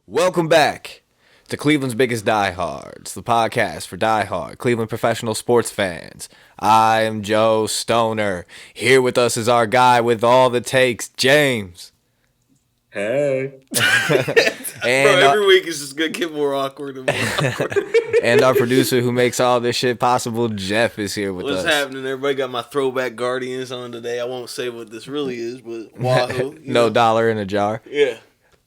Welcome back to Cleveland's Biggest Diehards, the podcast for diehard Cleveland professional sports fans. I am Joe Stoner. Here with us is our guy with all the takes, James. Hey. And every week is just going to get more awkward and more awkward. And our producer who makes all this shit possible, Jeff, is here with us. What's happening? Everybody got my throwback Guardians on today. I won't say what this really is, but Wahoo. No dollar in a jar. Yeah.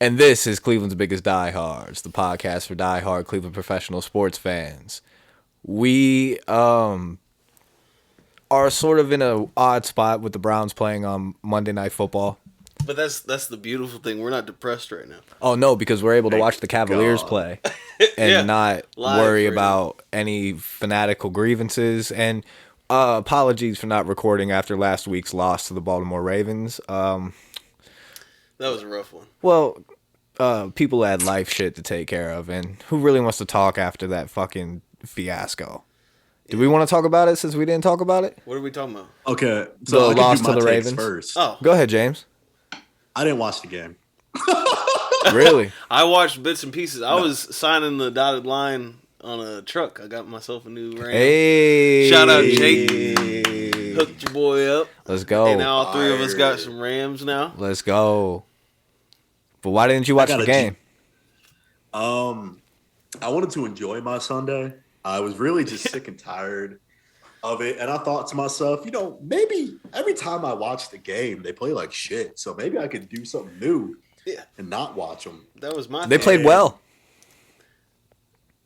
And this is Cleveland's Biggest Diehards, the podcast for diehard Cleveland professional sports fans. We are sort of in an odd spot with the Browns playing on Monday Night Football. But that's the beautiful thing. We're not depressed right now. Oh, no, because we're able to watch the Cavaliers play and not worry about any fanatical grievances. And apologies for not recording after last week's loss to the Baltimore Ravens. That was a rough one. Well, people had life shit to take care of, and who really wants to talk after that fucking fiasco? Do we want to talk about it since we didn't talk about it? What are we talking about? Okay, so the loss to the Ravens first. Oh, go ahead, James. I didn't watch the game. Really? I watched bits and pieces. I was signing the dotted line on a truck. I got myself a new Ram. Hey, shout out Jake. Hooked your boy up. Let's go. And now all three of us got some Rams now. Let's go. But why didn't you watch the game? I wanted to enjoy my Sunday. I was really just sick and tired of it. And I thought to myself, maybe every time I watch the game, they play like shit. So maybe I could do something new and not watch them. That was my They played well.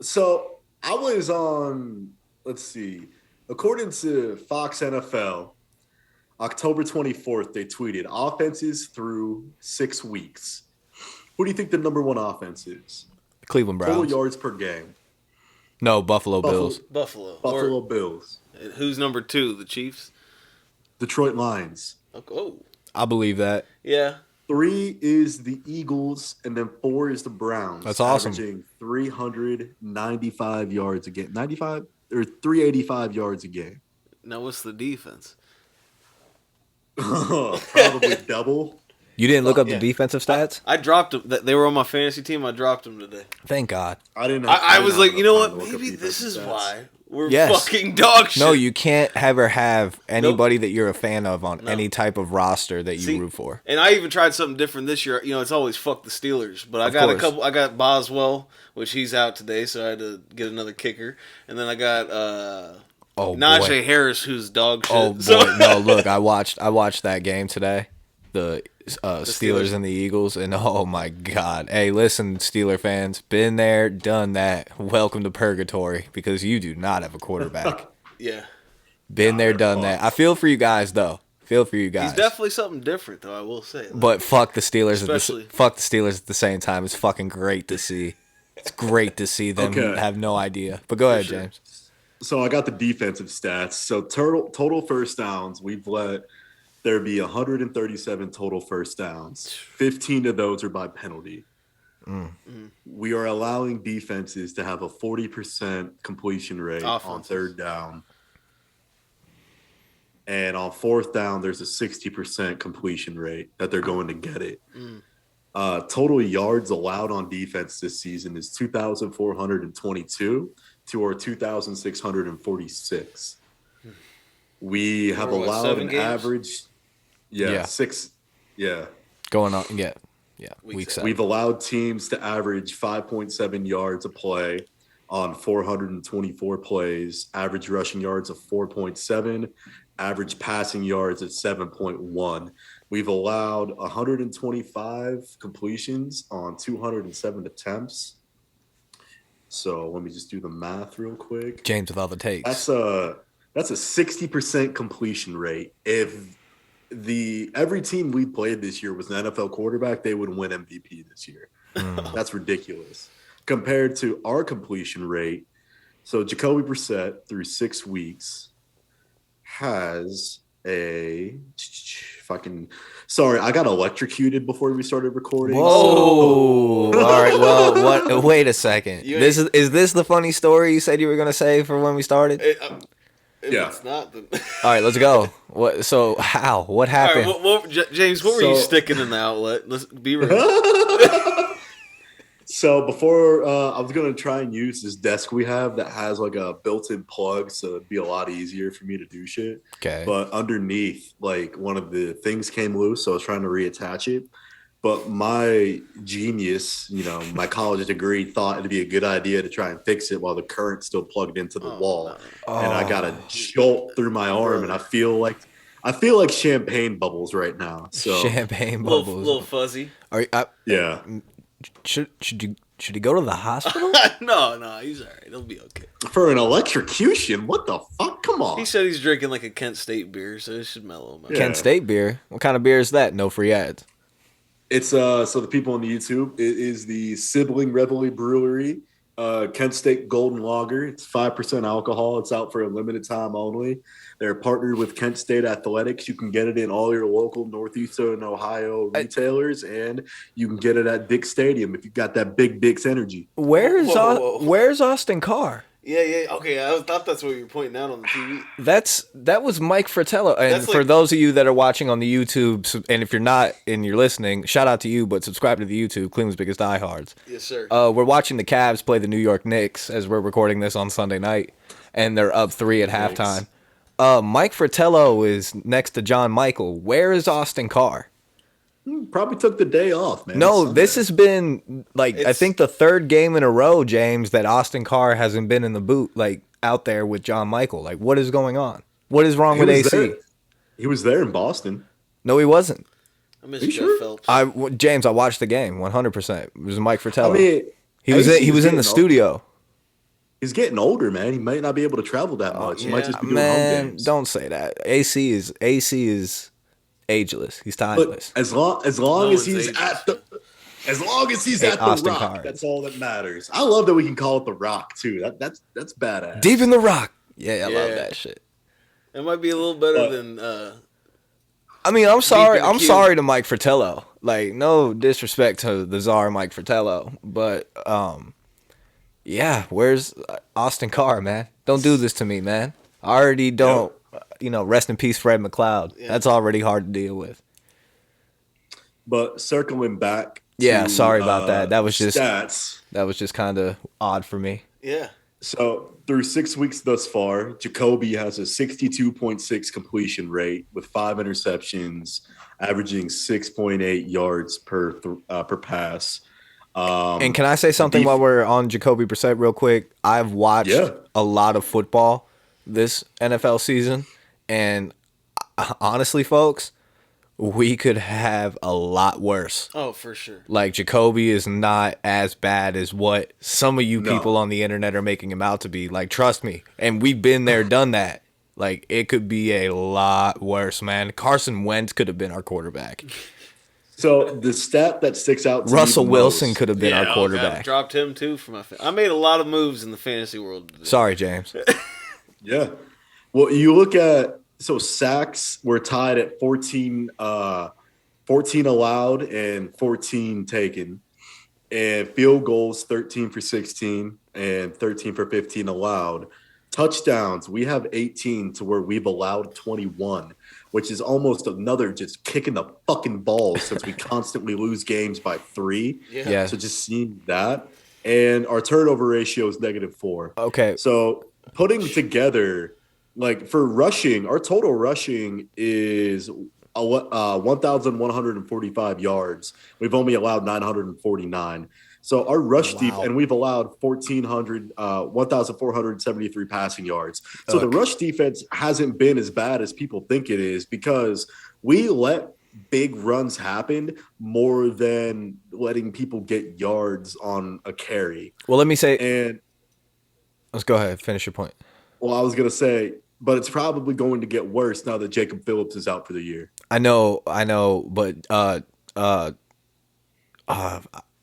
So I was on, let's see, according to Fox NFL, October 24th, they tweeted offenses through 6 weeks. Who do you think the number one offense is? Cleveland Browns. Total yards per game. No, Buffalo Bills. Buffalo Bills. Who's number two? The Chiefs? Detroit Lions. Oh. I believe that. Yeah. 3 is the Eagles, and then 4 is the Browns. That's awesome. Averaging 395 yards a game. 95 or 385 yards a game. Now, what's the defense? Probably double. You didn't look up the defensive stats? I dropped them. They were on my fantasy team. I dropped them today. Thank God. I didn't. I was like, you know what? Maybe this is why we're fucking dog shit. No, you can't ever have anybody that you're a fan of on any type of roster that you root for. And I even tried something different this year. It's always fuck the Steelers. But I got a couple. I got Boswell, which he's out today, so I had to get another kicker. And then I got Najee Harris, who's dog shit. Oh boy, no! Look, I watched that game today. The Steelers and the Eagles, and oh my God. Hey, listen, Steeler fans, been there, done that. Welcome to purgatory, because you do not have a quarterback. Yeah. Been there, done that. I feel for you guys, though. He's definitely something different, though, I will say. But fuck the Steelers. Fuck the Steelers at the same time. It's fucking great to see. It's great to see them have no idea. But go ahead, James. So I got the defensive stats. So total first downs, we've let there be 137 total first downs. 15 of those are by penalty. We are allowing defenses to have a 40% completion rate on third down. And on fourth down, there's a 60% completion rate that they're going to get it. Total yards allowed on defense this season is 2,422 to our 2,646. We have allowed an average... Yeah, 6. Yeah. Going on, yeah. Week 7. We've allowed teams to average 5.7 yards a play on 424 plays, average rushing yards of 4.7, average passing yards at 7.1. We've allowed 125 completions on 207 attempts. So let me just do the math real quick. James with all the takes. That's a 60% completion rate. If every team we played this year was an NFL quarterback, they would win MVP this year. That's ridiculous. Compared to our completion rate, so Jacoby Brissett through 6 weeks has a sorry, I got electrocuted before we started recording. Whoa! All right, well, what? Wait a second. Is this the funny story you said you were gonna say for when we started? It's not. Then... All right, let's go. What? So how? What happened? All right, James, what were you sticking in the outlet? Let's be real. So before I was gonna try and use this desk we have that has like a built-in plug, so it'd be a lot easier for me to do shit. Okay. But underneath, like one of the things came loose, so I was trying to reattach it. But my genius, my college degree thought it'd be a good idea to try and fix it while the current's still plugged into the wall. No. And I got a jolt through my arm, and I feel like champagne bubbles right now. So champagne bubbles, a little fuzzy. Yeah. Should he go to the hospital? No, he's all right. He'll be okay. For an electrocution? What the fuck? Come on. He said he's drinking like a Kent State beer, so it should mellow him out. Yeah. Kent State beer? What kind of beer is that? No free ads. It's so the people on the YouTube, it is the Sibling Reveille Brewery, Kent State Golden Lager. It's 5% alcohol. It's out for a limited time only. They're partnered with Kent State Athletics. You can get it in all your local Northeastern Ohio retailers, and you can get it at Dick's Stadium if you got that big Dick's energy. Where's Austin Carr? Yeah. Okay, I thought that's what you were pointing out on the TV. That was Mike Fratello. And for those of you that are watching on the YouTube, and if you're not and you're listening, shout out to you, but subscribe to the YouTube, Cleveland's Biggest Diehards. Yes, sir. We're watching the Cavs play the New York Knicks as we're recording this on Sunday night, and they're up 3 at halftime. Mike Fratello is next to John Michael. Where is Austin Carr? Probably took the day off, man. No, this has been I think the third game in a row, James, that Austin Carr hasn't been in the boot, out there with John Michael. Like, what is going on? What is wrong with AC? He was there in Boston. No, he wasn't. I miss Jeff Phelps. James, I watched the game 100%. It was Mike Fratello. I mean, he was in the studio. He's getting older, man. He might not be able to travel that much. He might just be doing home games. Don't say that. AC is ageless. He's timeless. But as long as he's at the Austin Rock, Carr. that's all that matters. I love that we can call it the Rock too. That's badass. Deep in the Rock. Yeah, I love that shit. It might be a little better than. I mean, I'm sorry to Mike Fratello. Like, no disrespect to the czar Mike Fratello, but yeah, where's Austin Carr, man? Don't do this to me, man. I already don't. Rest in peace, Fred McLeod. Yeah. That's already hard to deal with. But circling back. Sorry about that. That was just stats. That was just kind of odd for me. Yeah. So through 6 weeks thus far, Jacoby has a 62.6 completion rate with 5 interceptions, averaging 6.8 yards per pass. And can I say something while we're on Jacoby Brissett real quick? I've watched a lot of football this NFL season, and honestly, folks, we could have a lot worse. Oh, for sure. Like, Jacoby is not as bad as what some of you people on the internet are making him out to be. Like, trust me. And we've been there, done that. Like, it could be a lot worse, man. Carson Wentz could have been our quarterback. So the stat that sticks out to Russell me Wilson could have been our quarterback. I dropped him too for my I made a lot of moves in the fantasy world today. Sorry, James. Yeah. Well, you look at sacks were tied at 14 allowed and 14 taken. And field goals 13 for 16 and 13 for 15 allowed. Touchdowns, we have 18 to where we've allowed 21, which is almost another just kicking the fucking balls since we constantly lose games by 3. Yeah. So just seeing that. And our turnover ratio is -4. Okay. So putting together, like for rushing, our total rushing is 1,145 yards. We've only allowed 949. So our rush deep, and we've allowed 1,473 passing yards. So the rush defense hasn't been as bad as people think it is because we let big runs happen more than letting people get yards on a carry. Well, let me say, and let's go ahead, finish your point. Well, I was going to say, but it's probably going to get worse now that Jacob Phillips is out for the year. I know, but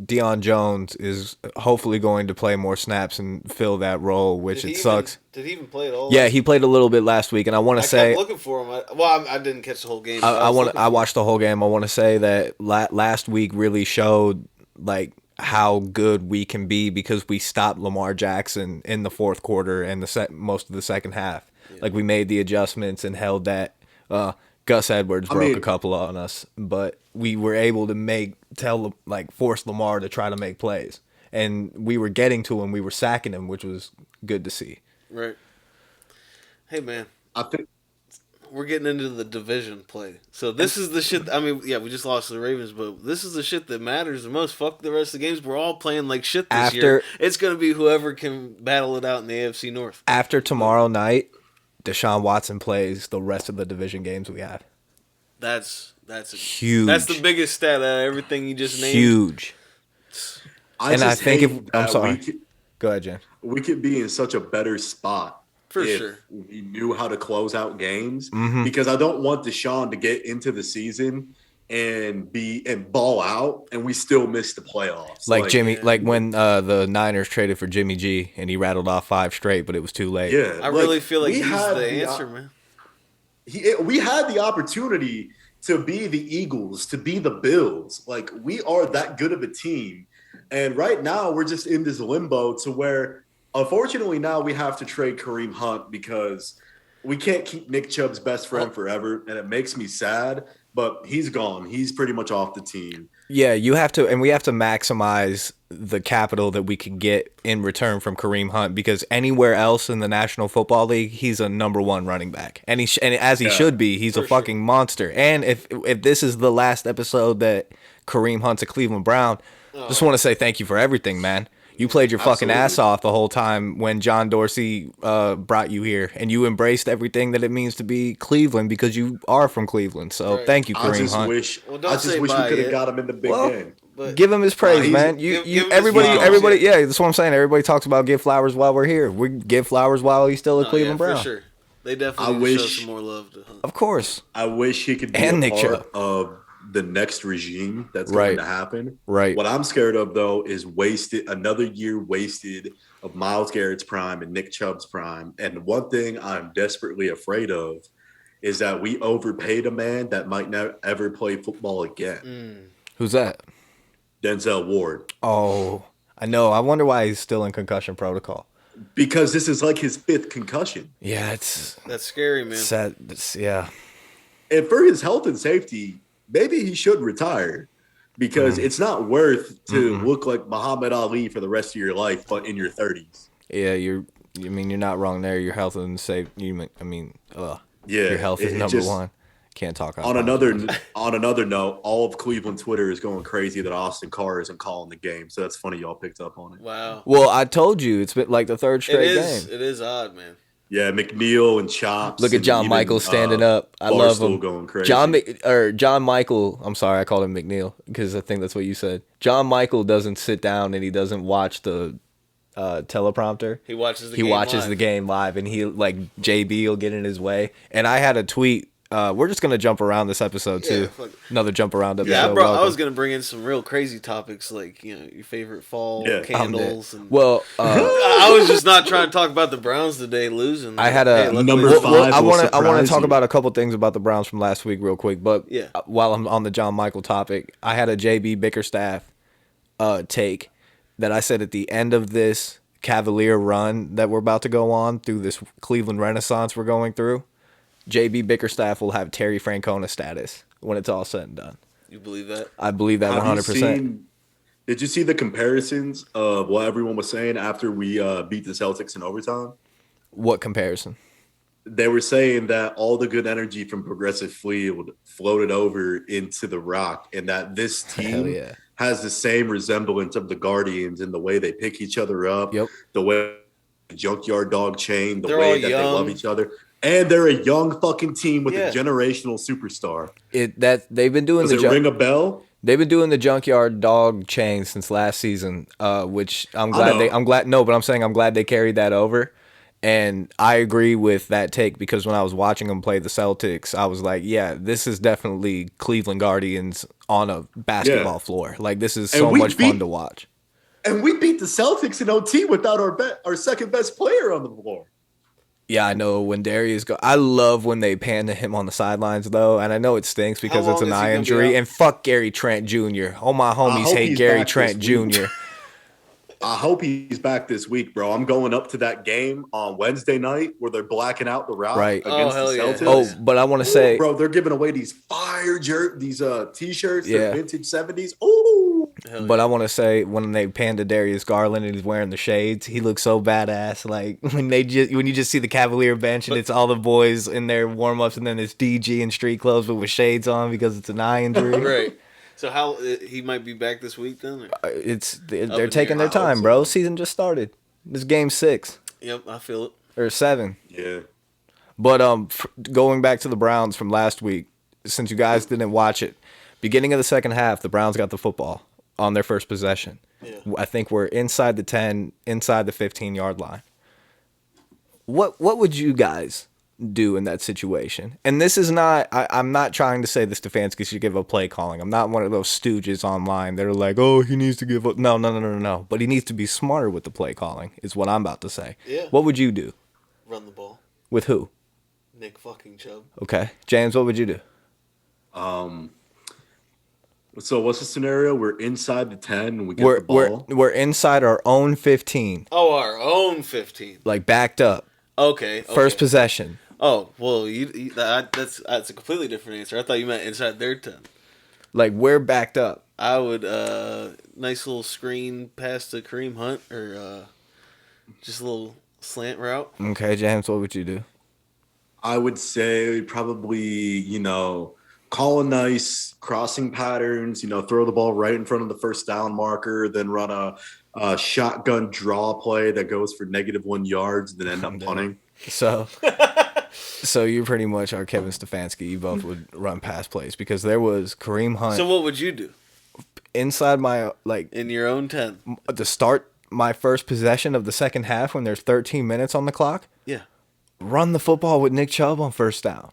Deion Jones is hopefully going to play more snaps and fill that role, which sucks. Did he even play at all? Yeah, he played a little bit last week, and I want to say, kept looking for him. I didn't catch the whole game. I watched the whole game. I want to say that last week really showed like how good we can be because we stopped Lamar Jackson in the fourth quarter and most of the second half. Yeah. Like, we made the adjustments and held that. Gus Edwards broke a couple on us, but we were able to force Lamar to try to make plays. and we were getting to him. We were sacking him, which was good to see. Right. Hey, man. I think we're getting into the division play. So this is the shit. I mean, yeah, we just lost to the Ravens, but this is the shit that matters the most. Fuck the rest of the games. We're all playing like shit this year. It's going to be whoever can battle it out in the AFC North. After tomorrow night, Deshaun Watson plays the rest of the division games we have. That's huge. That's the biggest stat out of everything you just named. Huge. I think I'm sorry. Go ahead, Jen. We could be in such a better spot. For sure. We knew how to close out games because I don't want Deshaun to get into the season and ball out and we still miss the playoffs. Like when the Niners traded for Jimmy G and he rattled off 5 straight, but it was too late. Yeah, I really feel like he's the answer, man. We had the opportunity to be the Eagles, to be the Bills. Like, we are that good of a team. And right now we're just in this limbo to where, unfortunately, now we have to trade Kareem Hunt because we can't keep Nick Chubb's best friend forever, and it makes me sad, but he's gone. He's pretty much off the team. Yeah, you have to, and we have to maximize the capital that we can get in return from Kareem Hunt because anywhere else in the National Football League, he's a number 1 running back, and as he should be. He's a fucking monster. And if this is the last episode that Kareem Hunt's a Cleveland Brown, just want to say thank you for everything, man. You played your fucking ass off the whole time when John Dorsey brought you here, and you embraced everything that it means to be Cleveland because you are from Cleveland. So thank you, Kareem Hunt. I just wish we could have got him in the big game. But give him his praise, man. Everybody, yeah, that's what I'm saying. Everybody talks about give flowers while we're here. We give flowers while he's still a Cleveland Brown. For sure. They definitely show some more love to Hunt. Of course. I wish he could be a part of the next regime that's going to happen. Right. What I'm scared of, though, is another year wasted of Myles Garrett's prime and Nick Chubb's prime. And one thing I'm desperately afraid of is that we overpaid a man that might never ever play football again. Who's that? Denzel Ward. Oh, I know. I wonder why he's still in concussion protocol. Because this is like his 5th concussion. Yeah, that's scary, man. Sad. Yeah. And for his health and safety, maybe he should retire because it's not worth to look like Muhammad Ali for the rest of your life, but in your 30s. Yeah, you're not wrong there. Your health and safety. Your health is number 1. Can't talk on another note. All of Cleveland Twitter is going crazy that Austin Carr isn't calling the game. So that's funny y'all picked up on it. Wow. Well, I told you it's been like the 3rd straight game. It is odd, man. Yeah, McNeil and Chops. Look at John Michael standing up. I love him. Going crazy. John Michael. I'm sorry, I called him McNeil because I think that's what you said. John Michael doesn't sit down and he doesn't watch the teleprompter. He watches the game live, and he JB will get in his way. And I had a tweet. We're just gonna jump around this episode too. Another jump around episode. Yeah, bro. I was gonna bring in some real crazy topics like your favorite fall candles. I was just not trying to talk about the Browns today losing. I had a number 5. I want to talk about a couple things about the Browns from last week real quick. But while I'm on the John Michael topic, I had a JB Bickerstaff take that I said at the end of this Cavalier run that we're about to go on through this Cleveland Renaissance we're going through. JB Bickerstaff will have Terry Francona status when it's all said and done. You believe that? I believe that 100%. Did you see the comparisons of what everyone was saying after we beat the Celtics in overtime? What comparison? They were saying that all the good energy from Progressive Field floated over into the Rock, and that this team has the same resemblance of the Guardians in the way they pick each other up, the way the junkyard dog chain, the way that they love each other. And they're a young fucking team with a generational superstar. They've been doing. Does it ring a bell? They've been doing the junkyard dog chain since last season, which I'm glad. No, but I'm saying I'm glad they carried that over. And I agree with that take because when I was watching them play the Celtics, I was like, yeah, this is definitely Cleveland Guardians on a basketball floor. Like, this is so much fun to watch. And we beat the Celtics in OT without our second best player on the floor. Yeah, I know when Darius I love when they pan to him on the sidelines, though, and I know it stinks because it's an eye injury. And fuck Gary Trent Jr. All my homies hate Gary Trent Jr. I hope he's back this week, bro. I'm going up to that game on Wednesday night where they're blacking out the Rock against the Celtics. Oh, but I want to say, bro, they're giving away these fire these t-shirts, they're vintage 70s. Ooh, But I want to say when they panned to Darius Garland and he's wearing the shades, he looks so badass. Like when you just see the Cavalier bench and it's all the boys in their warm ups and then it's DG in street clothes but with shades on because it's an eye injury. Right. So how he might be back this week then? They're taking their time, bro. Season just started. This is game 6. Yep, I feel it. Or 7. Yeah. But going back to the Browns from last week, since you guys didn't watch it, beginning of the second half, the Browns got the football on their first possession. Yeah. I think we're inside the 10, inside the 15-yard line. What would you guys do in that situation? And this is not, I'm not trying to say this Stefanski should give up play calling. I'm not one of those stooges online that are like, oh, he needs to give up. No. But he needs to be smarter with the play calling is what I'm about to say. Yeah. What would you do? Run the ball. With who? Nick fucking Chubb. Okay. James, what would you do? So what's the scenario? We're inside the 10 and we get the ball. We're inside our own 15. Oh, our own 15. Like backed up. Okay. First possession. Oh, well, that's a completely different answer. I thought you meant inside their 10. Like we're backed up. I would nice little screen pass to Kareem Hunt or just a little slant route. Okay, James, what would you do? I would say probably, call a nice crossing patterns, throw the ball right in front of the first down marker, then run a shotgun draw play that goes for -1 yards, then end up punting. So you pretty much are Kevin Stefanski. You both would run pass plays because there was Kareem Hunt. So what would you do? Inside my, in your own 10. To start my first possession of the second half when there's 13 minutes on the clock? Yeah. Run the football with Nick Chubb on first down.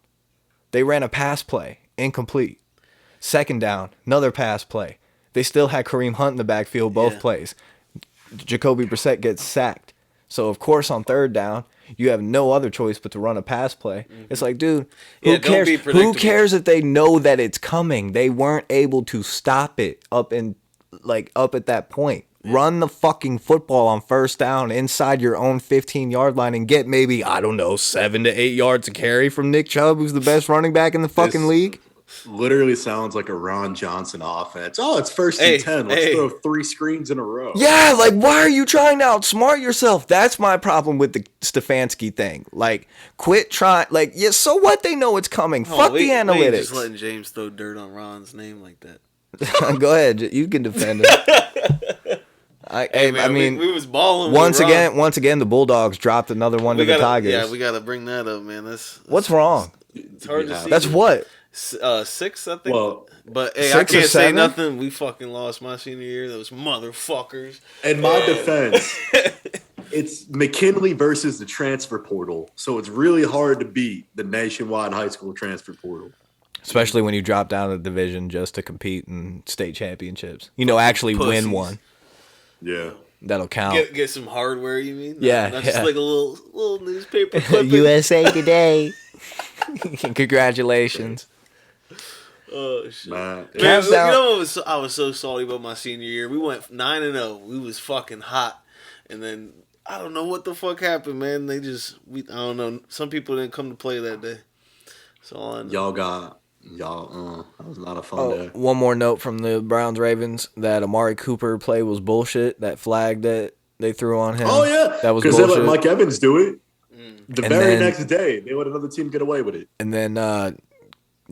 They ran a pass play. Incomplete. Second down, another pass play. They still had Kareem Hunt in the backfield both plays. Jacoby Brissett gets sacked. So, of course, on third down, you have no other choice but to run a pass play. Mm-hmm. It's like, dude, who cares? Who cares if they know that it's coming? They weren't able to stop it up at that point. Yeah. Run the fucking football on first down inside your own 15-yard line and get maybe, 7 to 8 yards to carry from Nick Chubb, who's the best running back in the fucking league. Literally sounds like a Ron Johnson offense. Oh, it's first and 10. Let's throw 3 screens in a row. Yeah, why are you trying to outsmart yourself? That's my problem with the Stefanski thing. Quit trying. So what? They know it's coming. Fuck the analytics. Just letting James throw dirt on Ron's name like that. Go ahead. You can defend it. I mean, we was balling. Once again, the Bulldogs dropped another one to the Tigers. Yeah, we got to bring that up, man. What's wrong? It's hard to see. That's what? 6, I think. Well, but hey, I can't say nothing. We fucking lost my senior year. Those motherfuckers. In my defense, it's McKinley versus the transfer portal, so it's really hard to beat the nationwide high school transfer portal. Especially when you drop down a division just to compete in state championships. Actually win one. Yeah. That'll count. Get some hardware, you mean? Not just like a little newspaper clipping. USA Today. Congratulations. Oh shit! Man, I was so salty about my senior year. We went 9-0. We was fucking hot, and then I don't know what the fuck happened, man. I don't know. Some people didn't come to play that day. So I know. That was not a fun day. One more note from the Browns Ravens that Amari Cooper play was bullshit. That flag that they threw on him. Oh yeah, that was bullshit. Because they let Mike Evans do it. The very next day, they let another team get away with it. And then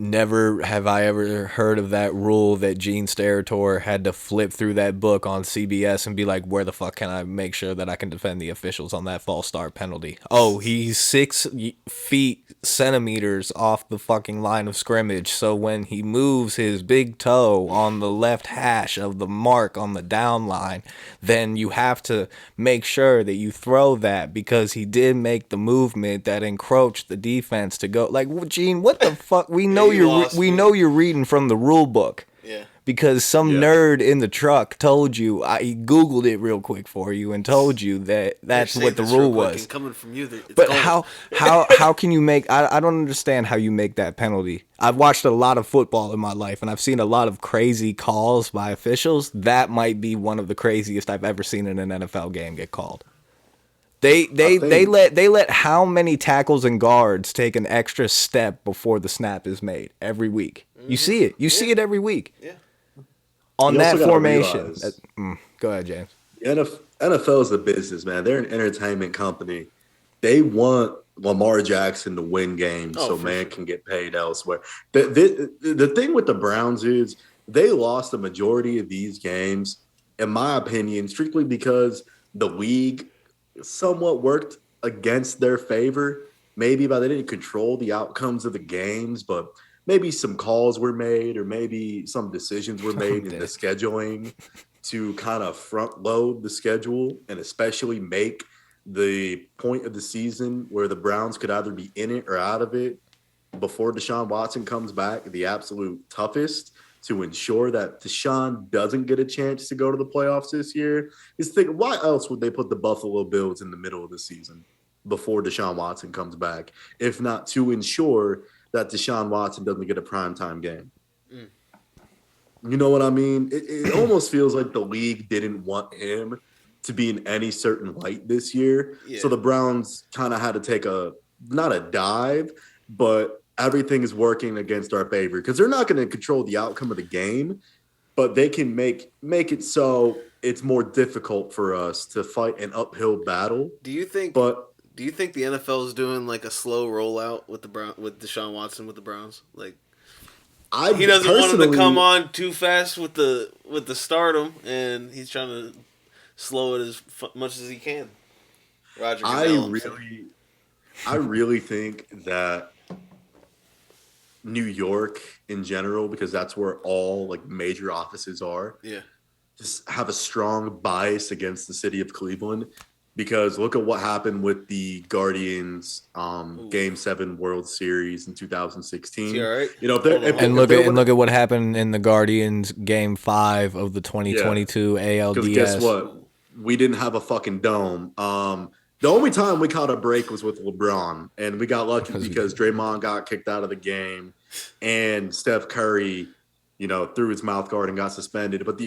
never have I ever heard of that rule that Gene Steratore had to flip through that book on CBS and be like, where the fuck can I make sure that I can defend the officials on that false start penalty? Oh, he's 6 feet, centimeters off the fucking line of scrimmage. So when he moves his big toe on the left hash of the mark on the down line, then you have to make sure that you throw that because he did make the movement that encroached the defense to go. Gene, what the fuck? We know you're reading from the rule book. Yeah. Because some nerd in the truck told you, he Googled it real quick for you and told you that's what the rule was. Coming from you, but how can you make? I don't understand how you make that penalty. I've watched a lot of football in my life, and I've seen a lot of crazy calls by officials. That might be one of the craziest I've ever seen in an NFL game get called. They let how many tackles and guards take an extra step before the snap is made every week? You see it. You see it every week. Yeah. on that formation. Go ahead, James. The NFL is a business, man. They're an entertainment company. They want Lamar Jackson to win games can get paid elsewhere. The thing with the Browns is they lost the majority of these games, in my opinion, strictly because the league somewhat worked against their favor. Maybe by they didn't control the outcomes of the games, but maybe some calls were made or maybe some decisions were made in the scheduling to kind of front load the schedule and especially make the point of the season where the Browns could either be in it or out of it before Deshaun Watson comes back the absolute toughest to ensure that Deshaun doesn't get a chance to go to the playoffs this year. Is think why else would they put the Buffalo Bills in the middle of the season before Deshaun Watson comes back, if not to ensure that Deshaun Watson doesn't get a primetime game? You know what I mean? It almost feels like the league didn't want him to be in any certain light this year. Yeah. So the Browns kind of had to take not a dive, but everything is working against our favor because they're not going to control the outcome of the game, but they can make it so it's more difficult for us to fight an uphill battle. Do you think the NFL is doing like a slow rollout with Deshaun Watson with the Browns? Like, he doesn't want him to come on too fast with the stardom, and he's trying to slow it as much as he can. Roger Goodell, I really think that New York in general, because that's where all like major offices are, just have a strong bias against the city of Cleveland. Because look at what happened with the Guardians Game 7 World Series in 2016. Right? You know, look at what happened in the Guardians Game 5 of the 2022 ALDS. Because guess what? We didn't have a fucking dome. The only time we caught a break was with LeBron, and we got lucky because Draymond got kicked out of the game, and Steph Curry, threw his mouth guard and got suspended. But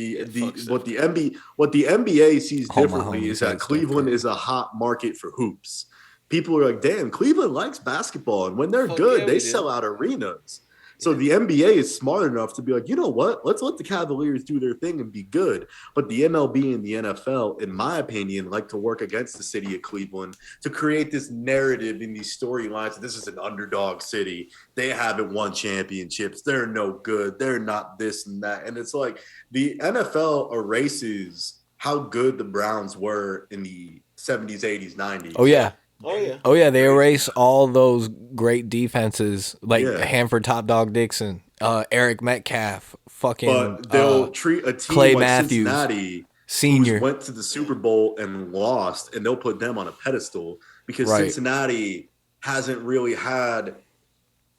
what the NBA sees differently is that Cleveland is a hot market for hoops. People are like, damn, Cleveland likes basketball, and when they're good, they sell out arenas. So the NBA is smart enough to be like, you know what? Let's let the Cavaliers do their thing and be good. But the MLB and the NFL, in my opinion, like to work against the city of Cleveland to create this narrative in these storylines. This is an underdog city. They haven't won championships. They're no good. They're not this and that. And it's like the NFL erases how good the Browns were in the 70s, 80s, 90s. Oh, yeah. Oh yeah, they erase all those great defenses like Hanford Top Dog Dixon, Eric Metcalf, fucking. But they'll treat a team Clay like Matthews, Cincinnati, senior, who went to the Super Bowl and lost, and they'll put them on a pedestal because Cincinnati hasn't really had.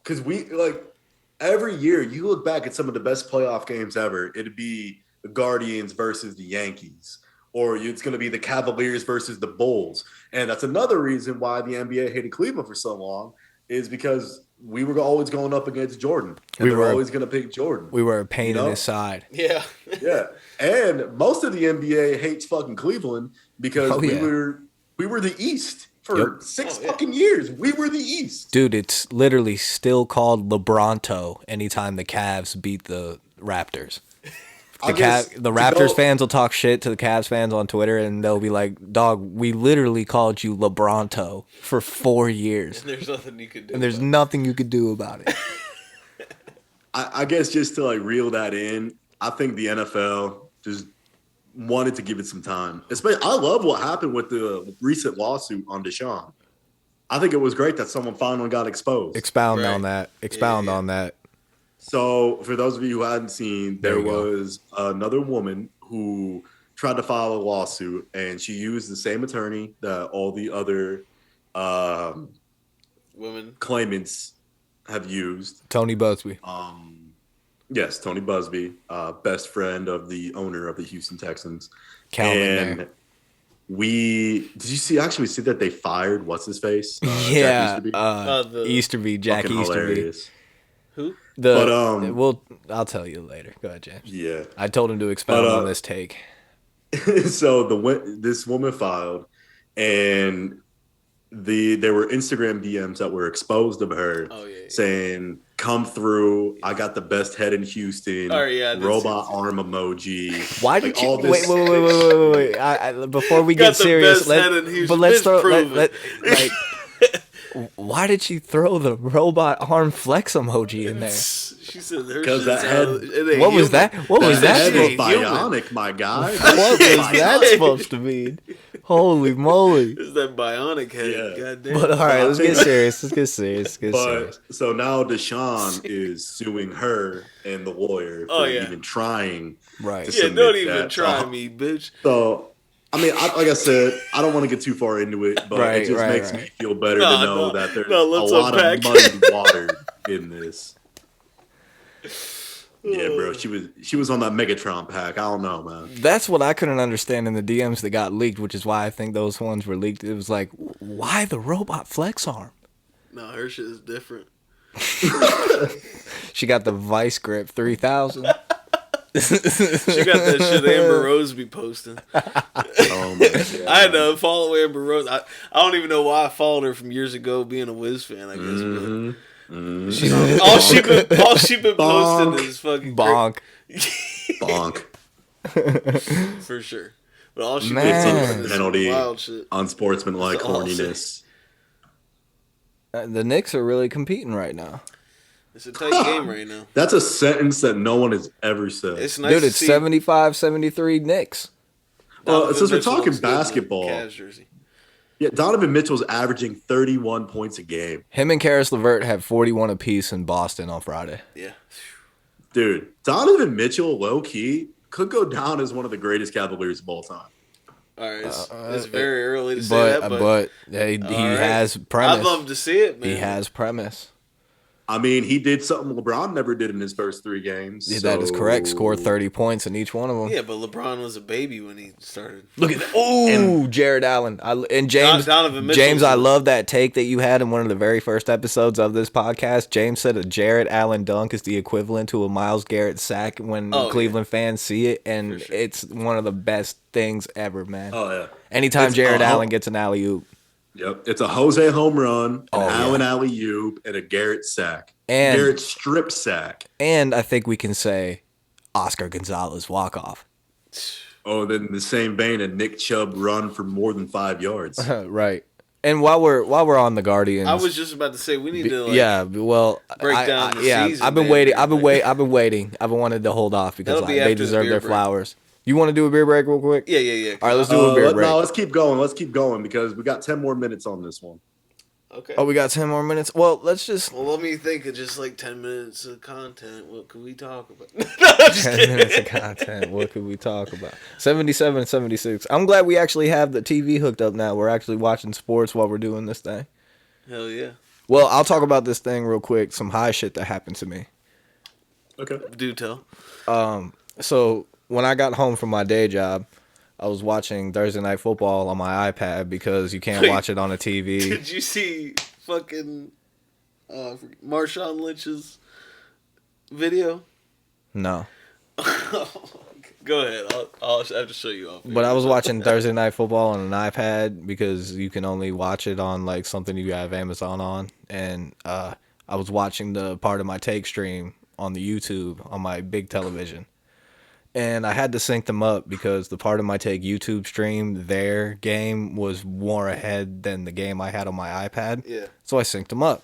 Because every year you look back at some of the best playoff games ever, it'd be the Guardians versus the Yankees. Or it's going to be the Cavaliers versus the Bulls. And that's another reason why the NBA hated Cleveland for so long is because we were always going up against Jordan. And we were always going to pick Jordan. We were a pain in his side. Yeah. Yeah. And most of the NBA hates fucking Cleveland because we were the East for 6 fucking years. We were the East. Dude, it's literally still called LeBronto anytime the Cavs beat the Raptors. The Raptors fans will talk shit to the Cavs fans on Twitter, and they'll be like, dog, we literally called you LeBronto for 4 years. And there's nothing you could do. And there's nothing you could do about it. I guess just to reel that in, I think the NFL just wanted to give it some time. Especially, I love what happened with the recent lawsuit on Deshaun. I think it was great that someone finally got exposed. Expound on that. So, for those of you who hadn't seen, there was another woman who tried to file a lawsuit, and she used the same attorney that all the other women claimants have used. Tony Busby. Yes, Tony Busby, best friend of the owner of the Houston Texans. Calvin did you see that they fired what's his face? Jack Easterby. Who? I'll tell you later. Go ahead, James. Yeah, I told him to expound on this take. So this woman filed, and there were Instagram DMs that were exposed of her saying come through. I got the best head in Houston. Oh, yeah, robot arm emoji. Why did you wait? Before we get serious, why did she throw the robot arm flex emoji in there? She said because that head. What was that? What was that? Head was bionic, my guy. What was that supposed to mean? Holy moly! It's that bionic head. Yeah. Goddamn. But all right, let's get serious. So now Deshaun is suing her and the lawyer for even trying. Right. To don't even try me, bitch. So. I mean, like I said, I don't want to get too far into it, but it just makes me feel better to know that there's a lot of muddy water in this. Yeah, bro, she was on that Megatron pack. I don't know, man. That's what I couldn't understand in the DMs that got leaked, which is why I think those ones were leaked. It was like, why the robot flex arm? No, her shit is different. She got the Vice Grip 3000. She got that shit Amber Rose be posting. Oh my God. I had to follow Amber Rose. I don't even know why I followed her from years ago being a Wiz fan, I guess. All she been posting is fucking bonk. Bonk. For sure. But all she Man. been posting is Penalty, wild shit. unsportsmanlike horniness. The Knicks are really competing right now. It's a tight game right now. That's a sentence that no one has ever said. It's nice Dude, it's 75-73 Knicks. Well, since we're talking basketball, Cavs jersey. yeah, Donovan Mitchell's averaging 31 points a game. Him and Karis LeVert had 41 apiece in Boston on Friday. Yeah. Dude, Donovan Mitchell, low-key, could go down as one of the greatest Cavaliers of all time. All right, it's very early to say that, but he has premise. I'd love to see it, man. He has premise. I mean, he did something LeBron never did in his first 3 games. Yeah, that is correct. Scored 30 points in each one of them. Yeah, but LeBron was a baby when he started. Look at that. Oh, Jared Allen. And James, I love that take that you had in one of the very first episodes of this podcast. James said a Jared Allen dunk is the equivalent to a Myles Garrett sack when Cleveland fans see it, and it's one of the best things ever, man. Oh, yeah. Anytime Jared Allen gets an alley-oop. Yep, it's a Jose home run, an Allen alley-oop, and a Garrett sack. And Garrett strip sack. And I think we can say Oscar Gonzalez walk-off. Oh, then in the same vein, a Nick Chubb run for more than 5 yards. Right. And while we're on the Guardians, I was just about to say we need to break down the season. I've been waiting. I've been wanting to hold off because they deserve their flowers. You want to do a beer break real quick? Yeah. All right, let's do a beer break. No, let's keep going because we got 10 more minutes on this one. Okay. Oh, we got 10 more minutes? Well, let's just... Well, let me think of just like 10 minutes of content. What could we talk about? 10 minutes of content. What could we talk about? 77 and 76. I'm glad we actually have the TV hooked up now. We're actually watching sports while we're doing this thing. Hell yeah. Well, I'll talk about this thing real quick. Some high shit that happened to me. Okay. Do tell. So... when I got home from my day job, I was watching Thursday Night Football on my iPad because you can't watch it on a TV. Did you see fucking Marshawn Lynch's video? No. Go ahead. I'll have to show you off. But I was watching Thursday Night Football on an iPad because you can only watch it on like something you have Amazon on. And I was watching the Part of My Take stream on the YouTube on my big television. And I had to sync them up because the Part of My Take YouTube stream, their game was more ahead than the game I had on my iPad. Yeah. So I synced them up.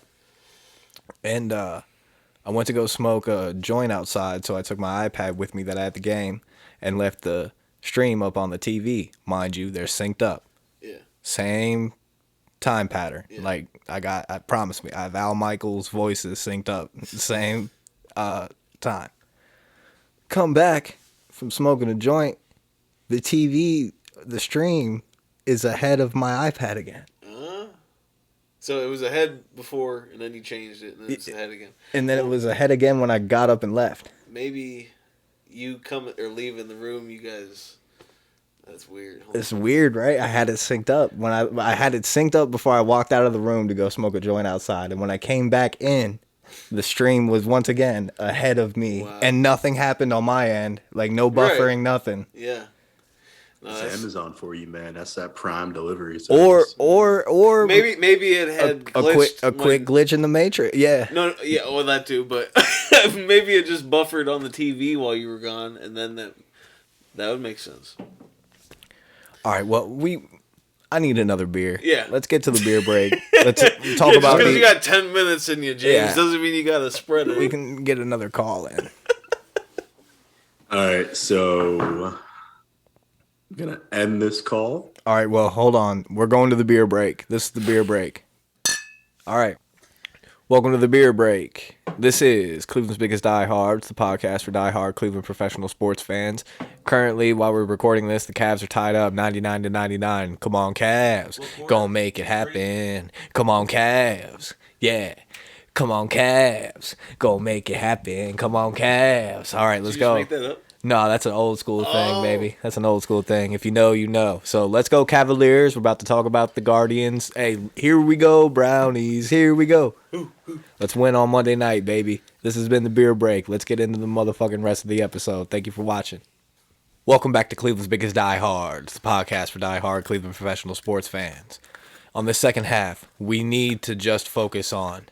And I went to go smoke a joint outside, so I took my iPad with me that I had the game and left the stream up on the TV. Mind you, they're synced up. Yeah. Same time pattern. Yeah. Like, I promise me, I have Al Michaels' voices synced up. Same time. Come back from smoking a joint, the TV, the stream is ahead of my iPad again. So it was ahead before, and then you changed it, and then it's ahead again. And then it was ahead again when I got up and left. Maybe you come or leave in the room, you guys. That's weird. It's weird, right? I had it synced up when I had it synced up before I walked out of the room to go smoke a joint outside, and when I came back in, the stream was once again ahead of me, and nothing happened on my end. Like, no buffering, nothing. Yeah. That's Amazon for you, man. That's that Prime delivery service. Or maybe it had a quick glitch in the matrix. Yeah. No, yeah, well that too, but maybe it just buffered on the TV while you were gone, and then that would make sense. All right. Well, I need another beer. Yeah. Let's get to the beer break. Let's talk about because you got 10 minutes in you, James, doesn't mean you got to spread it. We can get another call in. All right, so I'm going to end this call. All right, well, hold on. We're going to the beer break. This is the beer break. All right. Welcome to the beer break. This is Cleveland's Biggest Diehards, the podcast for diehard Cleveland professional sports fans. Currently, while we're recording this, the Cavs are tied up 99-99. Come on, Cavs. Gonna make it happen. Come on, Cavs. Yeah. Come on, Cavs. Go make it happen. Come on, Cavs. All right, let's go. Did you just make that up? No, that's an old school thing, baby. That's an old school thing. If you know, you know. So let's go, Cavaliers. We're about to talk about the Guardians. Hey, here we go, Brownies. Here we go. Let's win on Monday night, baby. This has been the beer break. Let's get into the motherfucking rest of the episode. Thank you for watching. Welcome back to Cleveland's Biggest Diehards, the podcast for diehard Cleveland professional sports fans. On this second half, we need to just focus on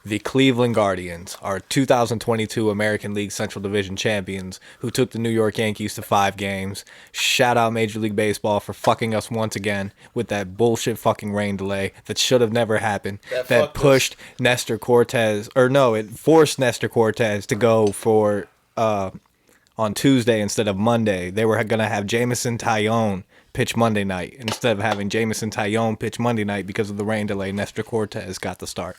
the Cleveland Guardians, our 2022 American League Central Division champions, who took the New York Yankees to 5 games. Shout out Major League Baseball for fucking us once again with that bullshit fucking rain delay that should have never happened. That pushed Nestor Cortez, it forced Nestor Cortez to go for on Tuesday instead of Monday. They were going to have Jameson Taillon pitch Monday night instead of having Jameson Taillon pitch Monday night because of the rain delay. Nestor Cortez got the start.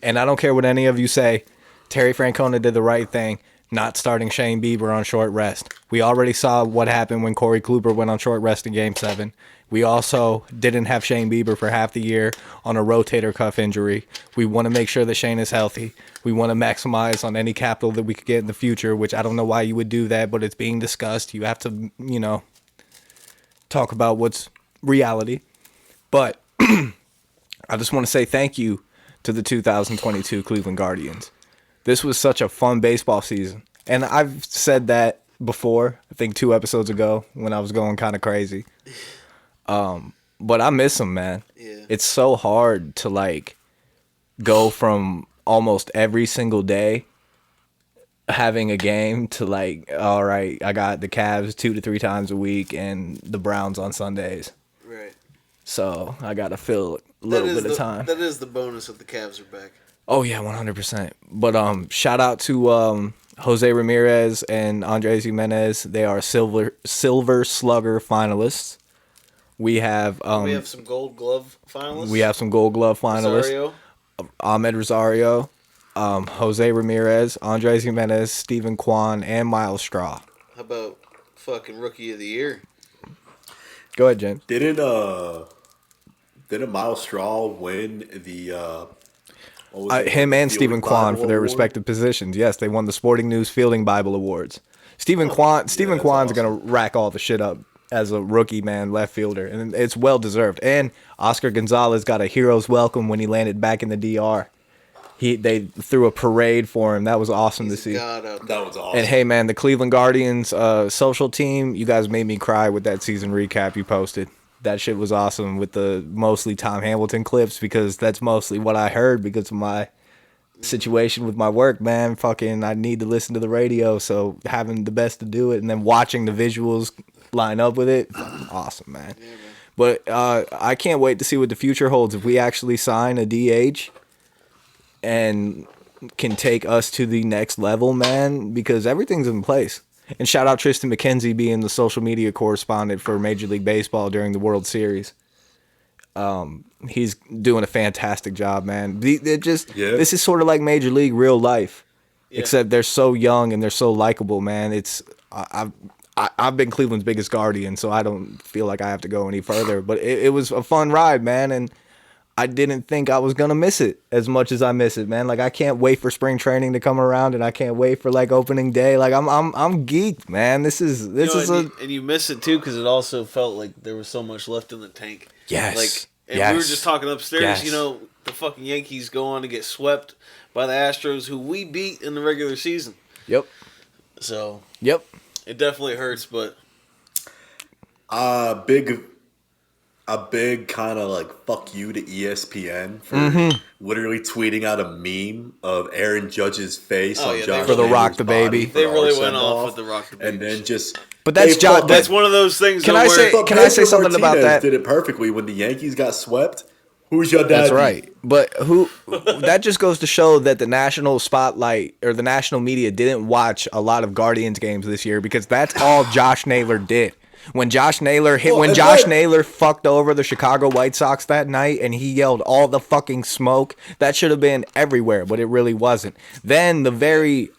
And I don't care what any of you say, Terry Francona did the right thing, not starting Shane Bieber on short rest. We already saw what happened when Corey Kluber went on short rest in Game 7. We also didn't have Shane Bieber for half the year on a rotator cuff injury. We want to make sure that Shane is healthy. We want to maximize on any capital that we could get in the future, which I don't know why you would do that, but it's being discussed. You have to, talk about what's reality. But I just want to say thank you to the 2022 Cleveland Guardians. This was such a fun baseball season. And I've said that before, I think 2 episodes ago when I was going kind of crazy. But I miss them, man. Yeah. It's so hard to go from almost every single day having a game to all right, I got the Cavs 2 to 3 times a week and the Browns on Sundays. Right. So I got to fill a little bit of time. That is the bonus that the Cavs are back. Oh, yeah, 100%. But shout out to Jose Ramirez and Andres Jimenez. They are Silver Slugger finalists. We have some Gold Glove finalists. We have some Gold Glove finalists. Rosario. Ahmed Rosario, Jose Ramirez, Andres Jimenez, Stephen Kwan, and Miles Straw. How about fucking Rookie of the Year? Go ahead, Jen. Didn't Miles Straw win the him and Stephen Kwan for their respective positions? Yes, they won the Sporting News Fielding Bible Awards. Stephen Kwan's awesome. Gonna rack all the shit up as a rookie, man, left fielder, and it's well deserved. And Oscar Gonzalez got a hero's welcome when he landed back in the DR. They threw a parade for him. That was awesome to see. That was awesome. And hey, man, the Cleveland Guardians social team, you guys made me cry with that season recap you posted. That shit was awesome with the mostly Tom Hamilton clips because that's mostly what I heard because of my situation with my work, man. Fucking, I need to listen to the radio, so having the best to do it and then watching the visuals line up with it, awesome, man. Yeah, man. But I can't wait to see what the future holds if we actually sign a DH and can take us to the next level, man, because everything's in place. And shout out Tristan McKenzie being the social media correspondent for Major League Baseball during the World Series. He's doing a fantastic job, man. This is sort of like Major League real life, except they're so young and they're so likable, man. I've been Cleveland's biggest guardian, so I don't feel like I have to go any further. But it was a fun ride, man, and I didn't think I was gonna miss it as much as I miss it, man. I can't wait for spring training to come around, and I can't wait for opening day. I'm geeked, man. And you miss it too because it also felt like there was so much left in the tank. Yes. We were just talking upstairs. Yes. The fucking Yankees go on to get swept by the Astros, who we beat in the regular season. Yep. So. Yep. It definitely hurts, but Big a big kind of like fuck you to ESPN for literally tweeting out a meme of Aaron Judge's face on Josh for the Rock the Baby. They really went off with the Rock the Baby, and then just. But that's that's one of those things. Can I say something about that? Did it perfectly when the Yankees got swept. Who's your dad? That's right. But that just goes to show that the national spotlight or the national media didn't watch a lot of Guardians games this year because that's all Josh Naylor did. When Josh Naylor Naylor fucked over the Chicago White Sox that night and he yelled all the fucking smoke, that should have been everywhere, but it really wasn't. Then the very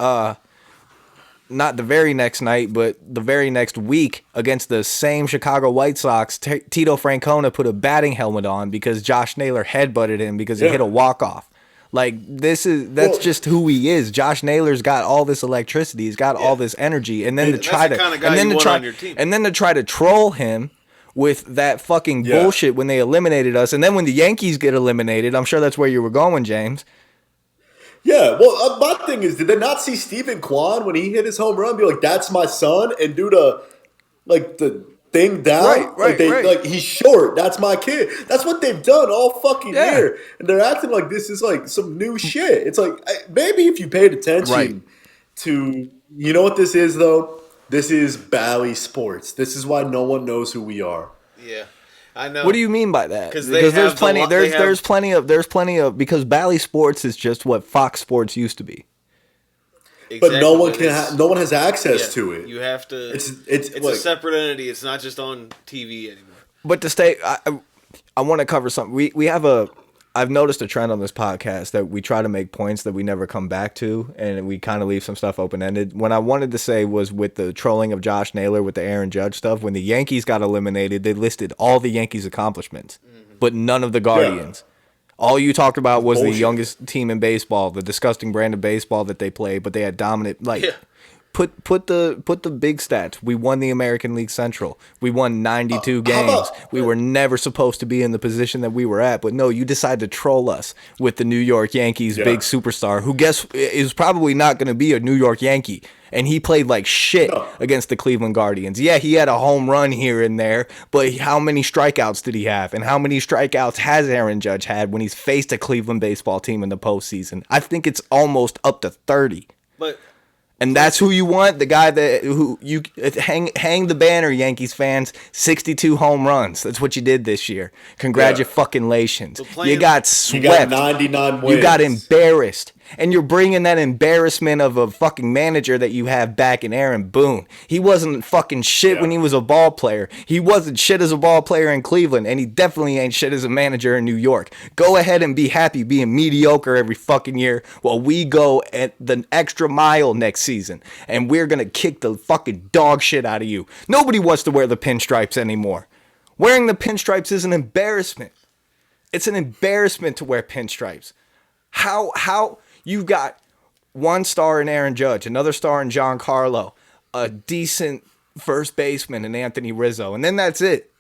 not the very next night, but the very next week against the same Chicago White Sox, Tito Francona put a batting helmet on because Josh Naylor headbutted him because he hit a walk-off. Like that's just who he is. Josh Naylor's got all this electricity. He's got all this energy, and then to try to troll him with that fucking bullshit when they eliminated us, and then when the Yankees get eliminated, I'm sure that's where you were going, James. Yeah, well, my thing is, did they not see Stephen Kwan when he hit his home run be like, "That's my son," and do the thing down? Right. Like he's short. That's my kid. That's what they've done all fucking year, and they're acting like this is like some new shit. It's like maybe if you paid attention to, you know what this is though. This is Bally Sports. This is why no one knows who we are. Yeah. I know. What do you mean by that? Because there's plenty of because Bally Sports is just what Fox Sports used to be. Exactly. But no one has access to it. You have to. It's like, a separate entity. It's not just on TV anymore. But to stay, I want to cover something. We have I've noticed a trend on this podcast that we try to make points that we never come back to, and we kind of leave some stuff open-ended. What I wanted to say was with the trolling of Josh Naylor with the Aaron Judge stuff, when the Yankees got eliminated, they listed all the Yankees' accomplishments, but none of the Guardians. All you talked about was the youngest team in baseball, the disgusting brand of baseball that they play, but they had dominant, Put the big stats. We won the American League Central. We won 92 games. We were never supposed to be in the position that we were at. But no, you decided to troll us with the New York Yankees big superstar, who is probably not going to be a New York Yankee. And he played like shit against the Cleveland Guardians. Yeah, he had a home run here and there, but how many strikeouts did he have? And how many strikeouts has Aaron Judge had when he's faced a Cleveland baseball team in the postseason? I think it's almost up to 30. And that's who you want, the guy who you hang the banner, Yankees fans. 62 home runs. That's what you did this year. Congratulations. You got swept. You got 99 wins. You got embarrassed. And you're bringing that embarrassment of a fucking manager that you have back in Aaron Boone. He wasn't fucking shit when he was a ball player. He wasn't shit as a ball player in Cleveland, and he definitely ain't shit as a manager in New York. Go ahead and be happy being mediocre every fucking year while we go at the extra mile next season, and we're going to kick the fucking dog shit out of you. Nobody wants to wear the pinstripes anymore. Wearing the pinstripes is an embarrassment. It's an embarrassment to wear pinstripes. How you've got one star in Aaron Judge, another star in Giancarlo, a decent first baseman in Anthony Rizzo, and then that's it.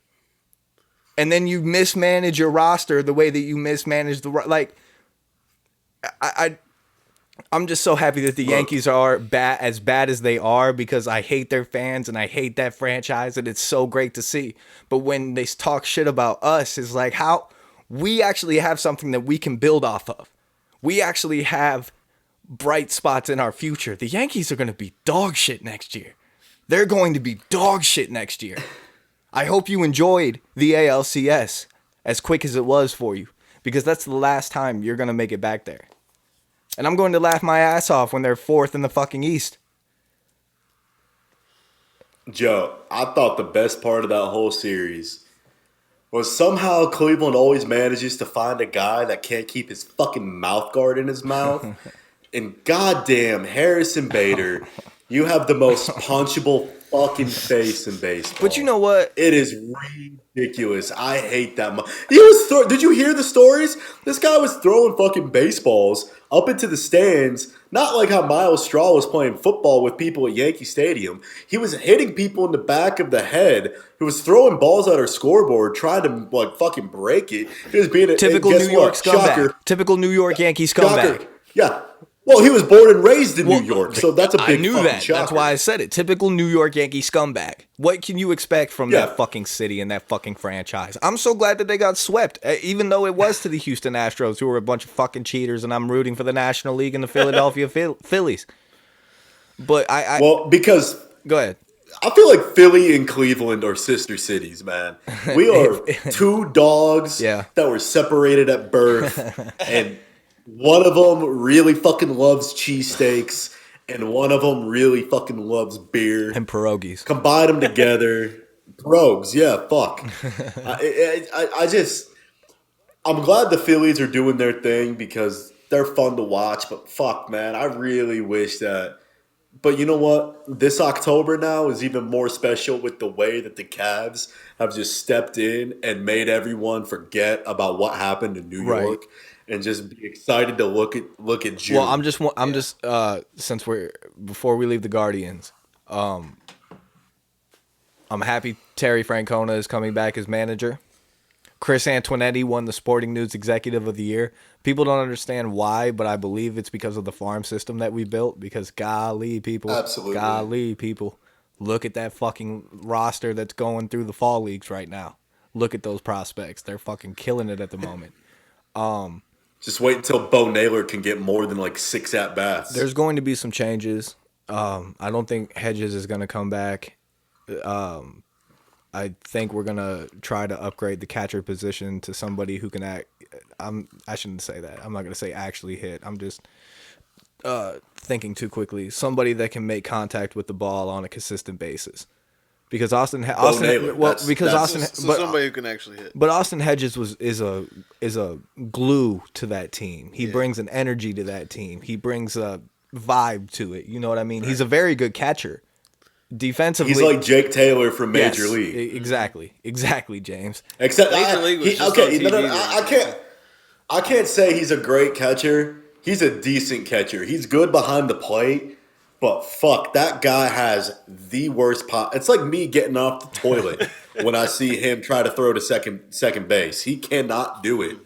And then you mismanage your roster the way that you mismanage I'm just so happy that the Yankees are as bad as they are, because I hate their fans and I hate that franchise, and it's so great to see. But when they talk shit about us, it's like how we actually have something that we can build off of. We actually have bright spots in our future. The Yankees are going to be dog shit next year. They're going to be dog shit next year. I hope you enjoyed the ALCS as quick as it was for you, because that's the last time you're going to make it back there. And I'm going to laugh my ass off when they're fourth in the fucking East. Joe, I thought the best part of that whole series was somehow Cleveland always manages to find a guy that can't keep his fucking mouth guard in his mouth. And goddamn, Harrison Bader, you have the most punchable fucking face in baseball. But you know what? It is ridiculous. I hate that much. Did you hear the stories? This guy was throwing fucking baseballs up into the stands, not like how Miles Straw was playing football with people at Yankee Stadium. He was hitting people in the back of the head. He was throwing balls at our scoreboard, trying to fucking break it. He was being typical New York scumbag. Typical New York Yankees scumbag. Yeah. Well, he was born and raised in New York, so that's a big I knew fucking that. shocker. That's why I said it. Typical New York Yankee scumbag. What can you expect from that fucking city and that fucking franchise? I'm so glad that they got swept, even though it was to the Houston Astros, who were a bunch of fucking cheaters, and I'm rooting for the National League and the Philadelphia Phillies. But well, because go ahead. I feel like Philly and Cleveland are sister cities, man. We are two dogs that were separated at birth, and one of them really fucking loves cheesesteaks, and one of them really fucking loves beer. And pierogies. Combine them together. Pierogies, yeah, fuck. I'm glad the Phillies are doing their thing because they're fun to watch, but fuck, man, I really wish that. But you know what? This October now is even more special with the way that the Cavs have just stepped in and made everyone forget about what happened in New York and just be excited to look at June. Well, I'm just since before we leave the Guardians, I'm happy Terry Francona is coming back as manager. Chris Antoinetti won the Sporting News Executive of the Year. People don't understand why, but I believe it's because of the farm system that we built. Because golly, people, look at that fucking roster that's going through the fall leagues right now. Look at those prospects; they're fucking killing it at the moment. Just wait until Bo Naylor can get more than like 6 at bats. There's going to be some changes. I don't think Hedges is going to come back. I think we're gonna try to upgrade the catcher position to somebody who can act. I shouldn't say that. I'm not gonna say actually hit. I'm just thinking too quickly. Somebody that can make contact with the ball on a consistent basis. Because somebody who can actually hit. But Austin Hedges is a glue to that team. He brings an energy to that team. He brings a vibe to it. You know what I mean? Right. He's a very good catcher. Defensively, he's like Jake Taylor from Major League. Exactly, James. Except Major League was I can't say he's a great catcher. He's a decent catcher. He's good behind the plate, but fuck, that guy has the worst pop. It's like me getting off the toilet when I see him try to throw to second base. He cannot do it.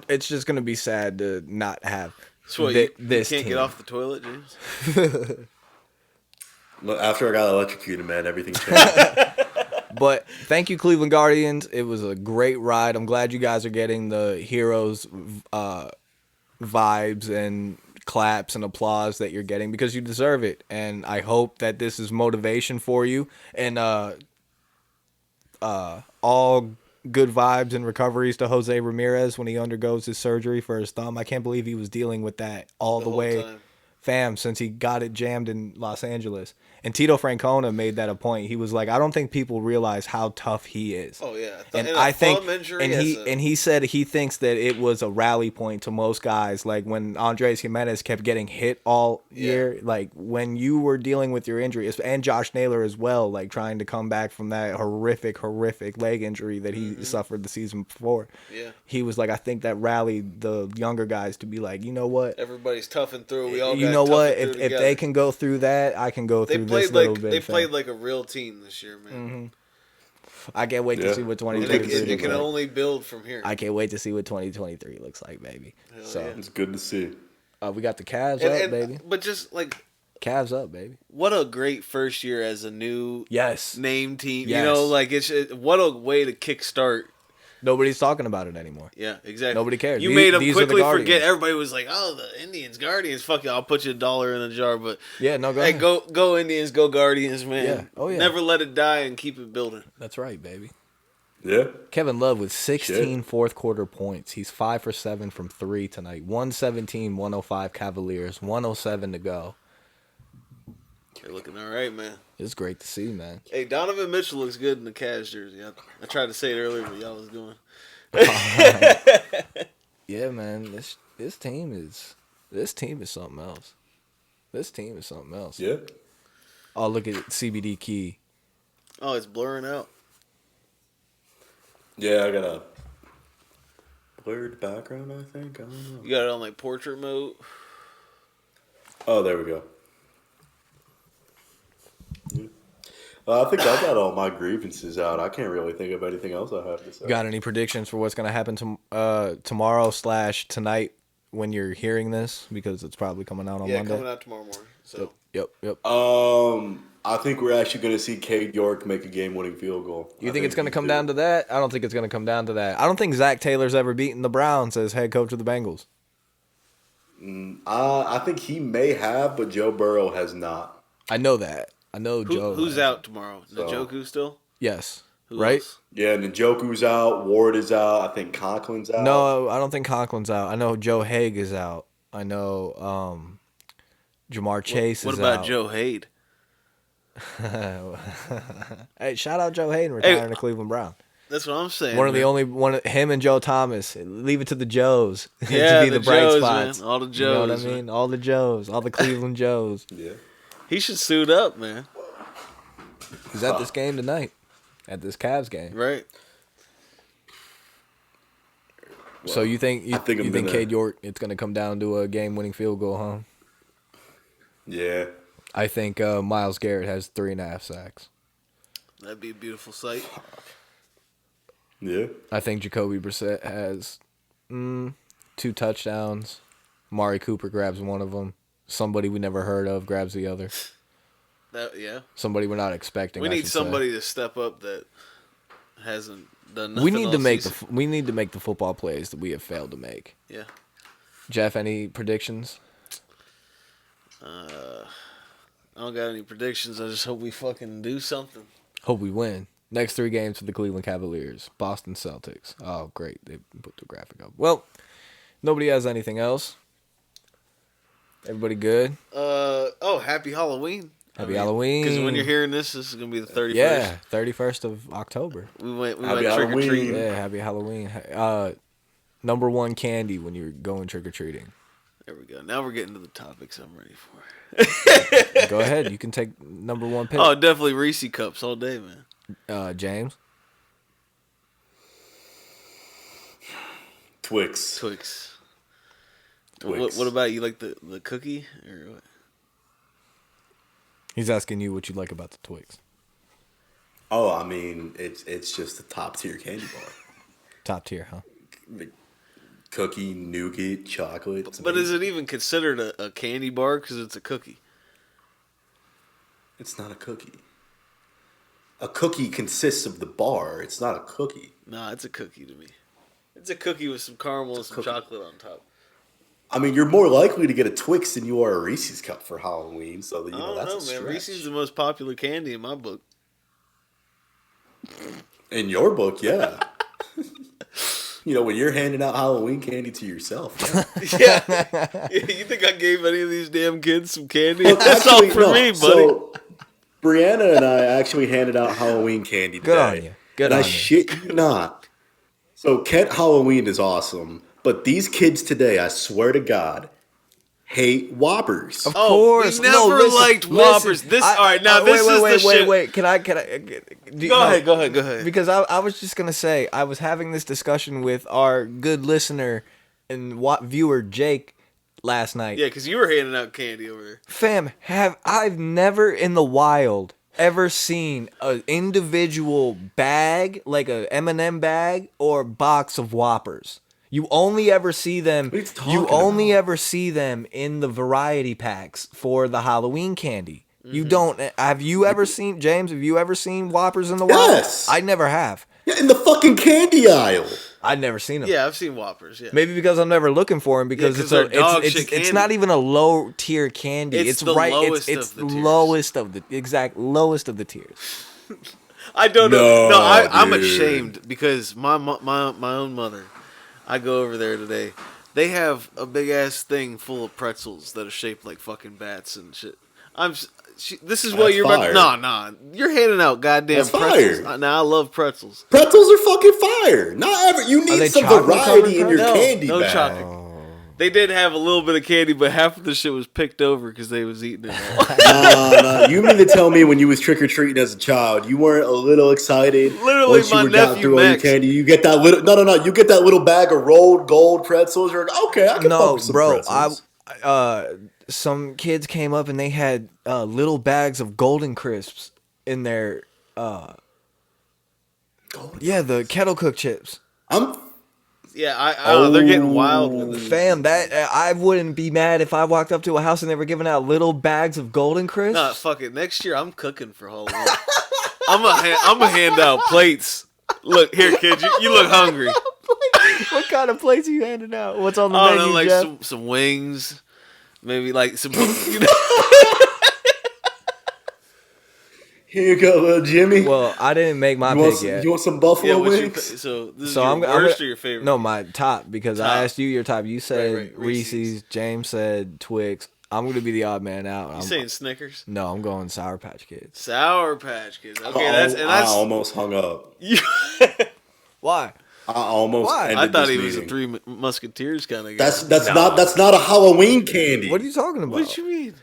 It's just gonna be sad to not have this. You can't get off the toilet, James. After I got electrocuted, man, everything changed. But thank you, Cleveland Guardians. It was a great ride. I'm glad you guys are getting the heroes vibes and claps and applause that you're getting because you deserve it. And I hope that this is motivation for you. And all good vibes and recoveries to Jose Ramirez when he undergoes his surgery for his thumb. I can't believe he was dealing with that all the way. Fam, since he got it jammed in Los Angeles. And Tito Francona made that a point. He was like, I don't think people realize how tough he is. Oh yeah. And I think he said he thinks that it was a rally point to most guys. Like when Andres Jimenez kept getting hit all year, like when you were dealing with your injury, and Josh Naylor as well, like trying to come back from that horrific leg injury that he suffered the season before. Yeah. He was like, I think that rallied the younger guys to be like, you know what? Everybody's toughing through. We all you know what? If they can go through that, I can go through this little bit. They played like a real team this year, man. Mm-hmm. I can't wait to see what 2023 It can only build from here. I can't wait to see what 2023 looks like, baby. It's good to see. We got the Cavs up, baby. But just like Cavs up, baby. What a great first year as a new name team. Yes. You know, like what a way to kickstart. Nobody's talking about it anymore. Yeah, exactly. Nobody cares. You made them quickly forget. Everybody was like, "Oh, the Indians, Guardians. Fuck it, I'll put you $1 in a jar." But yeah, no, go ahead. Go Indians, go Guardians, man. Yeah. Oh yeah. Never let it die and keep it building. That's right, baby. Yeah. Kevin Love with 16 fourth quarter points. He's 5 for 7 from 3 tonight. 117, 105 Cavaliers, 107 to go. You're looking all right, man. It's great to see, man. Hey, Donovan Mitchell looks good in the Cavs jersey. I tried to say it earlier, but y'all was going. Yeah, man. This team is something else. This team is something else. Yeah. Oh, look at CBD Key. Oh, it's blurring out. Yeah, I got a blurred background, I think. I don't know. You got it on like portrait mode? Oh, there we go. Yeah. I think I got all my grievances out. I can't really think of anything else I have to say. Got any predictions for what's going to happen tomorrow / tonight when you're hearing this because it's probably coming out on Monday. Yeah, coming out tomorrow morning. So. Yep. I think we're actually going to see Cade York make a game-winning field goal. You think it's going to come down to that? I don't think it's going to come down to that. I don't think Zach Taylor's ever beaten the Browns as head coach of the Bengals. I think he may have, but Joe Burrow has not. I know that. I know Joe. Who's out tomorrow? Njoku still? Yes. Who right? else? Yeah, Njoku's out. Ward is out. I think Conklin's out. No, I don't think Conklin's out. I know Joe Haig is out. I know Jamar Chase is out. What about Joe Haid? Hey, shout out Joe Hayden retiring to Cleveland Brown. That's what I'm saying. Him and Joe Thomas. Leave it to the Joes yeah, to be the bright Joes, spots. Man. All the Joes. You know what I mean? All the Joes. All the Cleveland Joes. Yeah. He should suit up, man. He's at this game tonight. At this Cavs game. Right. Well, so you think Cade York, it's going to come down to a game-winning field goal, huh? Yeah. I think Myles Garrett has 3.5 sacks. That'd be a beautiful sight. Yeah. I think Jacoby Brissett has 2 touchdowns. Amari Cooper grabs one of them. Somebody we never heard of grabs the other. Yeah. Somebody we're not expecting. We need somebody to step up that hasn't done nothing. We need to make the football plays that we have failed to make. Yeah. Jeff, any predictions? I don't got any predictions. I just hope we fucking do something. Hope we win. Next 3 games for the Cleveland Cavaliers. Boston Celtics. Oh, great. They put the graphic up. Well, nobody has anything else. Everybody good? Happy Halloween. Happy Halloween. Because when you're hearing this is going to be the 31st. Yeah, 31st of October. We went trick-or-treating. Yeah, happy Halloween. Number 1 candy when you're going trick-or-treating. There we go. Now we're getting to the topics I'm ready for. Go ahead. You can take number 1 pick. Oh, definitely Reese cups all day, man. James? Twix. What about you? Like the cookie or what? He's asking you what you like about the Twix. Oh, I mean, it's just a top tier candy bar. Top tier, huh? The cookie, nougat, chocolate. But is it even considered a candy bar because it's a cookie? It's not a cookie. A cookie consists of the bar. It's not a cookie. Nah, it's a cookie to me. It's a cookie with some caramel and some chocolate on top. I mean, you're more likely to get a Twix than you are a Reese's cup for Halloween. So that's a stretch. Man. Reese's the most popular candy in my book. In your book, yeah. When you're handing out Halloween candy to yourself. Yeah. You think I gave any of these damn kids some candy? That's all for me, buddy. So, Brianna and I actually handed out Halloween candy today. Good on you. And I shit you not. So Kent Halloween is awesome, but these kids today, I swear to God, hate Whoppers. Of course. We never liked Whoppers. This is the shit. Wait. Can I? Go ahead. Because I was just gonna say I was having this discussion with our good listener and viewer Jake last night. Yeah, because you were handing out candy over there. Fam, I've never in the wild ever seen an individual bag, like a M&M bag or box of Whoppers. You only ever see them. Ever see them in the variety packs for the Halloween candy. Mm-hmm. You don't. Have you ever seen, James? Have you ever seen Whoppers in the wild? Yes. I never have. Yeah, in the fucking candy aisle. I've never seen them. Yeah, I've seen Whoppers. Yeah. Maybe because I'm never looking for them because it's not even a low tier candy. It's the right. It's the lowest of the lowest of the tiers. I don't know. No, I'm ashamed because my own mother. I go over there today. They have a big ass thing full of pretzels that are shaped like fucking bats and shit. This is what you're about. Nah. You're handing out goddamn pretzels. Nah, I love pretzels. Pretzels are fucking fire. Not ever. You need some variety in your candy bag. No chocolate. They did have a little bit of candy, but half of the shit was picked over because they was eating it all. Nah. You mean to tell me when you was trick-or-treating as a child, you weren't a little excited? Literally, my nephew Max. Candy, you get that little. No. You get that little bag of rolled gold pretzels. You're like, okay, I can fuck with some pretzels. Some kids came up and they had little bags of Golden Crisps in their the kettle cooked chips. Yeah, I don't know. They're getting wild with it. Fam, that I wouldn't be mad if I walked up to a house and they were giving out little bags of Golden Crisps. Nah, fuck it. Next year, I'm cooking for Halloween. I'm gonna hand out plates. Look here, kid. You look hungry. What kind of plates are you handing out? What's on the menu, like Jeff? some wings, maybe like some. Here you go, little Jimmy. Well, I didn't make my pick yet. You want some buffalo wings? So this is your worst or your favorite? No, my top, because I asked you your top. You said right. Reese's. James said Twix. I'm going to be be the odd man out. You saying Snickers? No, I'm going Sour Patch Kids. Sour Patch Kids. Okay, I almost hung up. Why? I almost. Why? I thought he was a Three Musketeers kind of guy. That's not a Halloween candy. What are you talking about? What you mean?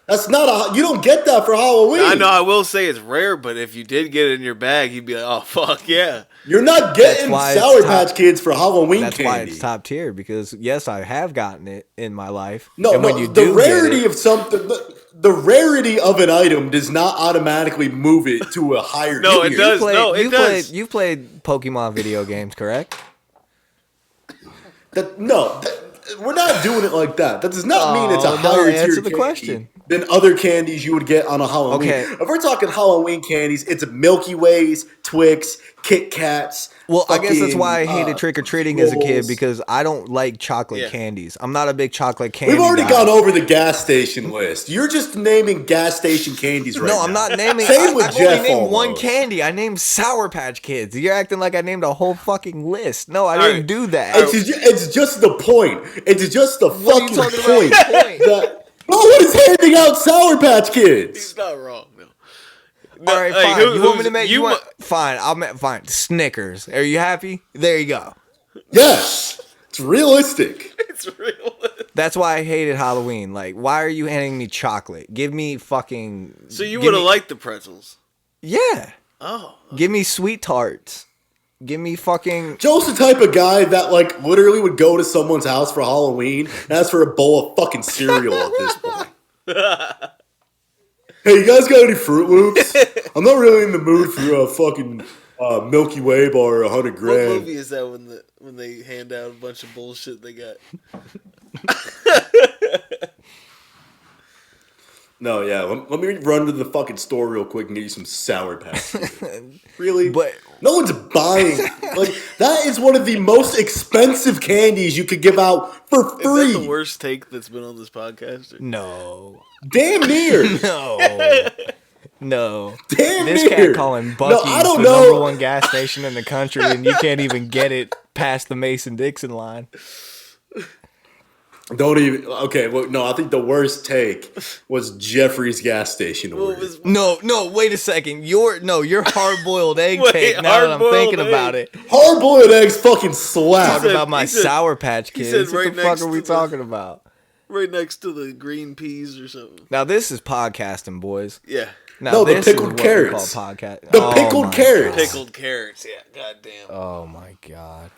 That's not you don't get that for Halloween. I know. I will say it's rare, but if you did get it in your bag, you'd be like, "Oh fuck yeah!" You're not getting Sour Patch Kids for Halloween That's candy. why it's top tier, because yes, I have gotten it in my life. No, and no. when you The rarity of something, the rarity of an item does not automatically move it to a higher. No, tier. it does. You played Pokemon video games, correct? We're not doing it like that. That does not mean it's a higher tier answer the candy question. than other candies you would get on a Halloween. Okay. If we're talking Halloween candies, it's Milky Ways, Twix, Kit Kats. Well, I guess that's why I hated trick-or-treating as a kid, Rolls. because I don't like chocolate candies. I'm not a big chocolate candy We've already guy. gone over the gas station list. You're just naming gas station candies right now. No, I'm not naming. Same with I've Jeff only named one almost. candy. I named Sour Patch Kids. You're acting like I named a whole fucking list. No, I didn't do that. It's just the point. It's just the What are you fucking talking point. about? No one is handing out Sour Patch Kids. He's not wrong. No. All right, fine. You want me to make you want? Fine, fine. Snickers. Are you happy? There you go. Yes, it's realistic. It's real. That's why I hated Halloween. Like, why are you handing me chocolate? Give me fucking. So you would have liked the pretzels. Yeah. Oh. Give me sweet tarts. Give me fucking. Joe's the type of guy that like literally would go to someone's house for Halloween and ask for a bowl of fucking cereal at this point. Hey, you guys got any Fruit Loops? I'm not really in the mood for a fucking Milky Way bar or 100 What grand. movie is that when they hand out a bunch of bullshit they got? No, yeah. Let me run to the fucking store real quick and get you some Sour Patch. Really? But no one's buying. Like that is one of the most expensive candies you could give out for free. Is that the worst take that's been on this podcast? no. Damn near. No. Damn This near. cat calling Buc-ee's I don't the know. number one gas station in the country, and you can't even get it past the Mason-Dixon line. Don't even. Okay, well, no. I think the worst take was Jeffrey's gas station order. No, wait a second. Your hard-boiled egg Wait, take, now that I'm thinking hard-boiled about egg. it. Hard-boiled eggs fucking slap. Talking about my he said- Sour Patch he Kids. said What right the fuck next are we to the- talking about? Right next to the green peas or something. Now, this is podcasting, boys. Yeah. Now, No, the this is pickled what we carrots. call podcast. The pickled carrots. Pickled carrots. Yeah. Goddamn. Oh, my God.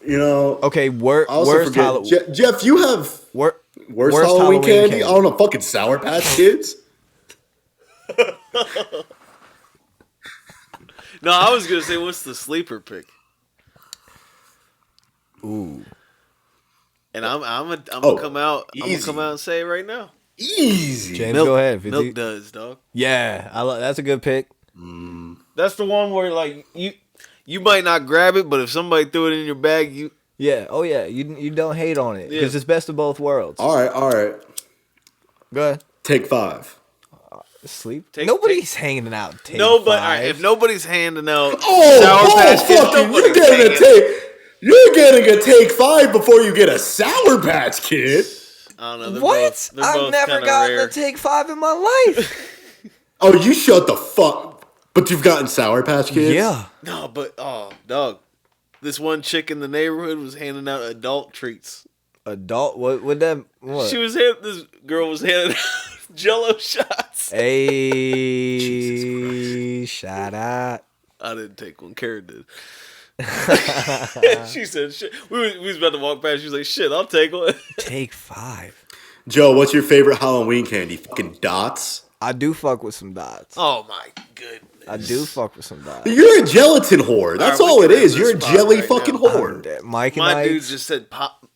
You know. Okay, I also worst forget. Halloween. Jeff, you have worst Halloween candy? I don't know. Fucking Sour Patch Kids. No, I was gonna say, what's the sleeper pick? Ooh. And I'm gonna come out. I'm gonna easy. come out and say it right now. Easy. James, go ahead. Milk does, dog. Yeah, that's a good pick. That's the one where like you might not grab it, but if somebody threw it in your bag, you. Yeah. Oh, yeah. You don't hate on it because it's best of both worlds. All right. Go ahead. Take 5. Sleep. Nobody's hanging out. No, but all right, if nobody's handing out Oh, Sour Patch Kids, fucking! nobody's You're getting a take 5 before you get a Sour Patch Kid. I don't know. They're What? Both, I've never gotten rare. a take 5 in my life. Oh, you shut the fuck. But you've gotten Sour Patch Kids? Yeah. No, but dog. This one chick in the neighborhood was handing out adult treats. Adult? What that? What? This girl was handing out Jello shots. Hey, shout out. I didn't take one. Karen did. She said, "Shit." We was about to walk past. She was like, "Shit, I'll take one." Take 5. Joe, what's your favorite Halloween candy? Fucking Dots? I do fuck with some dots. Oh my goodness! I do fuck with some diet. You're a gelatin whore. That's all it is. You're a jelly fucking whore. Mike and My dude Ike's. just said pop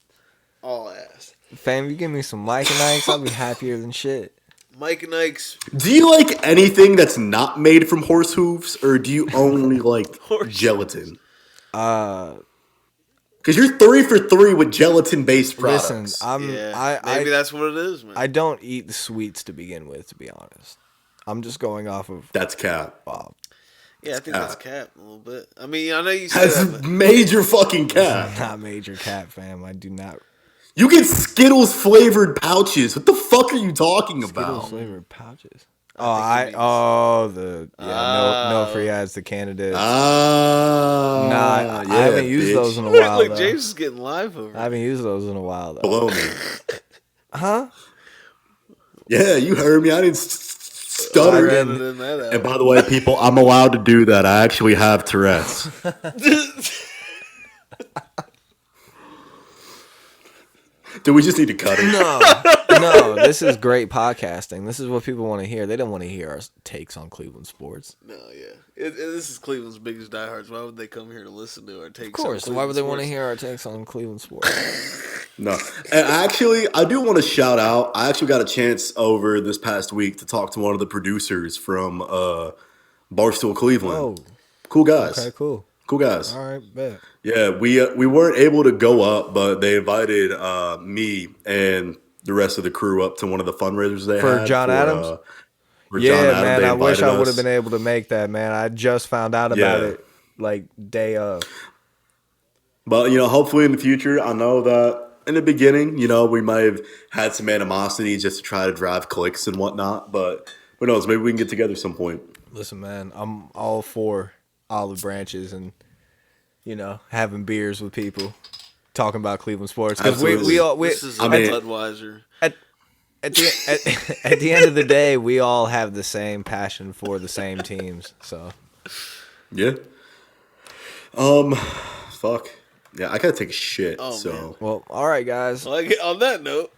all ass. Fam, you give me some Mike and Ike's, I'll be happier than shit. Mike and Ike's. Do you like anything that's not made from horse hooves, or do you only like gelatin? Because you're 3 for 3 with gelatin-based products. Listen, maybe that's what it is, man. I don't eat the sweets to begin with, to be honest. I'm just going off of... That's cap. Yeah, I think that's cap a little bit. I mean, I know you said that's that, major fucking cap. Not major cap, fam. I do not... You get Skittles flavored pouches. What the fuck are you talking about? Skittles flavored pouches. No free ads, the candidate. I haven't used those in a while. Look, James is getting live over. I haven't used those in a while though. Blow me. Huh? Yeah, you heard me. I didn't stutter. And by the way, people, I'm allowed to do that. I actually have Tourette's. Do we just need to cut it? No. This is great podcasting. This is what people want to hear. They don't want to hear our takes on Cleveland sports. No, yeah. This is Cleveland's biggest diehards. Why would they come here to listen to our takes? Of course. Why would they want to hear our takes on Cleveland sports? No. And actually, I do want to shout out. I actually got a chance over this past week to talk to one of the producers from Barstool Cleveland. Oh. Cool guys. Okay, cool. Cool guys. All right, bet. Yeah, we weren't able to go up, but they invited me and the rest of the crew up to one of the fundraisers they had. John Adams? Man, I wish I would have been able to make that, man. I just found out about it, like, day of. But, hopefully in the future, I know that in the beginning, we might have had some animosity just to try to drive clicks and whatnot, but who knows, maybe we can get together some point. Listen, man, I'm all for olive branches and having beers with people, talking about Cleveland sports. Because this is Budweiser. At the end of the day, we all have the same passion for the same teams. So, yeah. Fuck. Yeah, I gotta take a shit. Man. Well, all right, guys. On that note.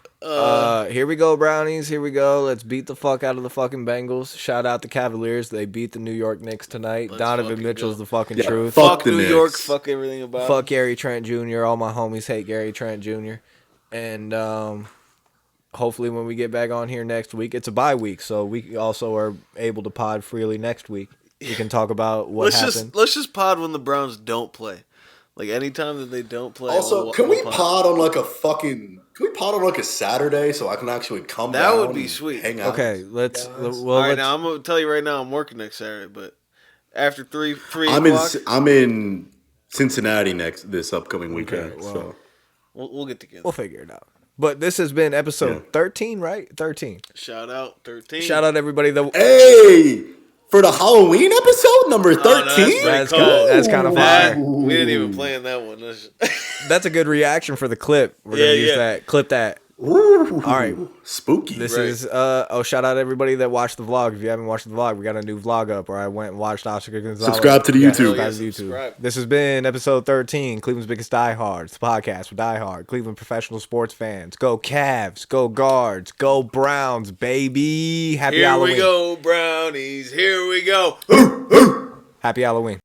Here we go, Brownies. Here we go. Let's beat the fuck out of the fucking Bengals. Shout out the Cavaliers. They beat the New York Knicks tonight. Donovan Mitchell's the fucking truth. Fuck New Knicks. York. Fuck everything about it. Fuck Gary Trent Jr. All my homies hate Gary Trent Jr. And hopefully when we get back on here next week, it's a bye week, so we also are able to pod freely next week. We can talk about what happened. Let's just pod when the Browns don't play. Like, anytime that they don't play. Also, can we pod on like a Saturday so I can actually come down? That would be sweet. Hang out. Okay, All right, now I'm gonna tell you right now, I'm working next Saturday, but after 3 o'clock, I'm in Cincinnati this upcoming weekend. Okay, well, so we'll get together. We'll figure it out. But this has been episode 13, right? 13. Shout out 13. Shout out everybody that. Hey. For the Halloween episode, number 13? That's kind of fire. We didn't even plan that one. That's a good reaction for the clip. We're going to use that. Clip that. Ooh, all right. Spooky. This is, shout out everybody that watched the vlog. If you haven't watched the vlog, we got a new vlog up where I went and watched Oscar Gonzalez. Subscribe to the YouTube. Subscribe. This has been episode 13, Cleveland's Biggest Diehards, the podcast for diehard Cleveland professional sports fans. Go Cavs, go Guards, go Browns, baby. Happy Halloween. Here we go, Brownies. Here we go. Happy Halloween.